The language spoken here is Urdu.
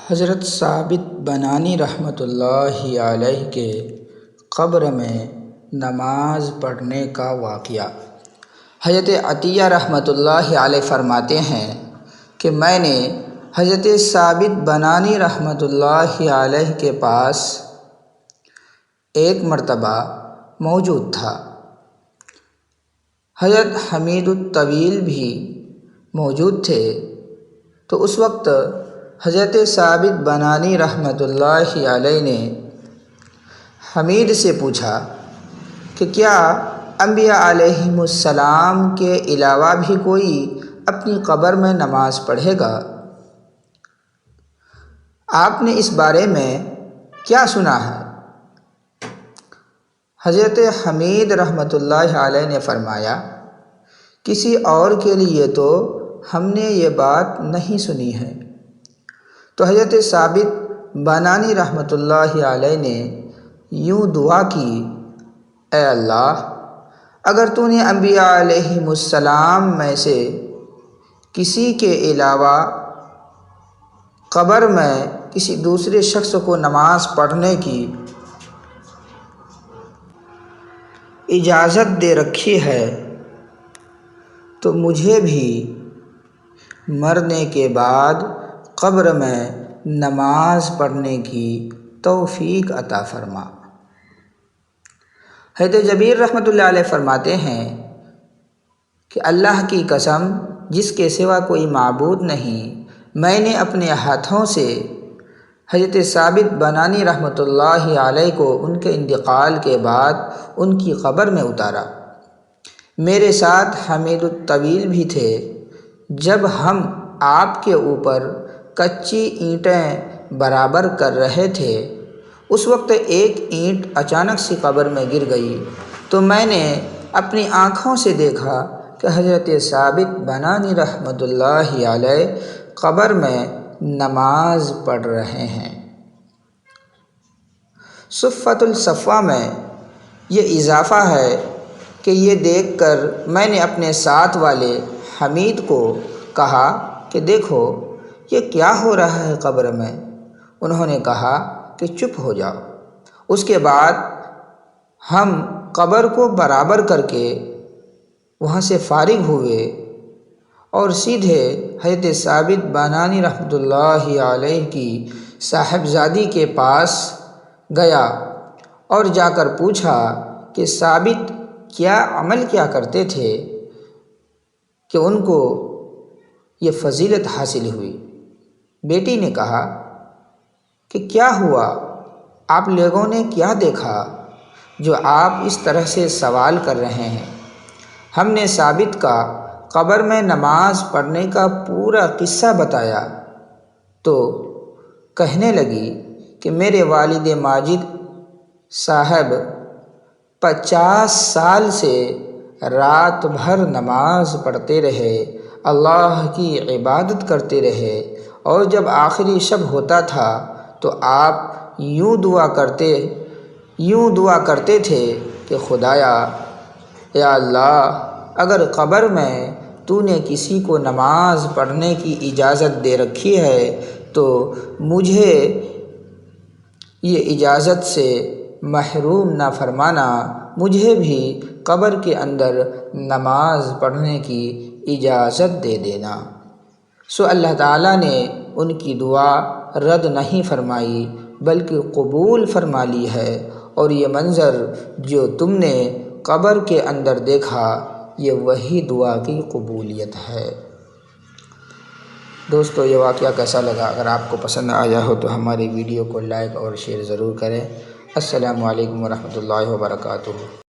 حضرت ثابت بنانی رحمۃ اللہ علیہ کے قبر میں نماز پڑھنے کا واقعہ۔ حضرت عطیہ رحمۃ اللہ علیہ فرماتے ہیں کہ میں نے حضرت ثابت بنانی رحمۃ اللہ علیہ کے پاس ایک مرتبہ موجود تھا۔ حضرت حمید الطویل بھی موجود تھے، تو اس وقت حضرت ثابت بنانی رحمۃ اللہ علیہ نے حمید سے پوچھا کہ کیا انبیاء علیہم السلام کے علاوہ بھی کوئی اپنی قبر میں نماز پڑھے گا؟ آپ نے اس بارے میں کیا سنا ہے؟ حضرت حمید رحمۃ اللہ علیہ نے فرمایا، کسی اور کے لیے تو ہم نے یہ بات نہیں سنی ہے۔ تو حضرت ثابت بنانی رحمۃ اللہ علیہ نے یوں دعا کی، اے اللہ، اگر تو نے انبیاء علیہم السلام میں سے کسی کے علاوہ قبر میں کسی دوسرے شخص کو نماز پڑھنے کی اجازت دے رکھی ہے تو مجھے بھی مرنے کے بعد قبر میں نماز پڑھنے کی توفیق عطا فرما۔ حضرت جبیر رحمۃ اللہ علیہ فرماتے ہیں کہ اللہ کی قسم جس کے سوا کوئی معبود نہیں، میں نے اپنے ہاتھوں سے حضرت ثابت بنانی رحمۃ اللہ علیہ کو ان کے انتقال کے بعد ان کی قبر میں اتارا۔ میرے ساتھ حمید الطویل بھی تھے۔ جب ہم آپ کے اوپر کچی اینٹیں برابر کر رہے تھے، اس وقت ایک اینٹ اچانک سے قبر میں گر گئی، تو میں نے اپنی آنکھوں سے دیکھا کہ حضرت ثابت بنانی رحمۃ اللہ علیہ قبر میں نماز پڑھ رہے ہیں۔ صفۃ الصفوہ میں یہ اضافہ ہے کہ یہ دیکھ کر میں نے اپنے ساتھ والے حمید کو کہا کہ دیکھو یہ کیا ہو رہا ہے قبر میں؟ انہوں نے کہا کہ چپ ہو جاؤ۔ اس کے بعد ہم قبر کو برابر کر کے وہاں سے فارغ ہوئے اور سیدھے حضرت ثابت بنانی رحمۃ اللہ علیہ کی صاحبزادی کے پاس گیا اور جا کر پوچھا کہ ثابت کیا عمل کیا کرتے تھے کہ ان کو یہ فضیلت حاصل ہوئی؟ بیٹی نے کہا کہ کیا ہوا؟ آپ لوگوں نے کیا دیکھا جو آپ اس طرح سے سوال کر رہے ہیں؟ ہم نے ثابت کا قبر میں نماز پڑھنے کا پورا قصہ بتایا تو کہنے لگی کہ میرے والد ماجد صاحب 50 سال سے رات بھر نماز پڑھتے رہے، اللہ کی عبادت کرتے رہے، اور جب آخری شب ہوتا تھا تو آپ یوں دعا کرتے تھے کہ خدایا، یا اللہ، اگر قبر میں تو نے کسی کو نماز پڑھنے کی اجازت دے رکھی ہے تو مجھے یہ اجازت سے محروم نہ فرمانا، مجھے بھی قبر کے اندر نماز پڑھنے کی اجازت دے دینا۔ سو اللہ تعالیٰ نے ان کی دعا رد نہیں فرمائی بلکہ قبول فرما لی ہے، اور یہ منظر جو تم نے قبر کے اندر دیکھا یہ وہی دعا کی قبولیت ہے۔ دوستو، یہ واقعہ کیسا لگا؟ اگر آپ کو پسند آیا ہو تو ہماری ویڈیو کو لائک اور شیئر ضرور کریں۔ السلام علیکم ورحمۃ اللہ وبرکاتہ۔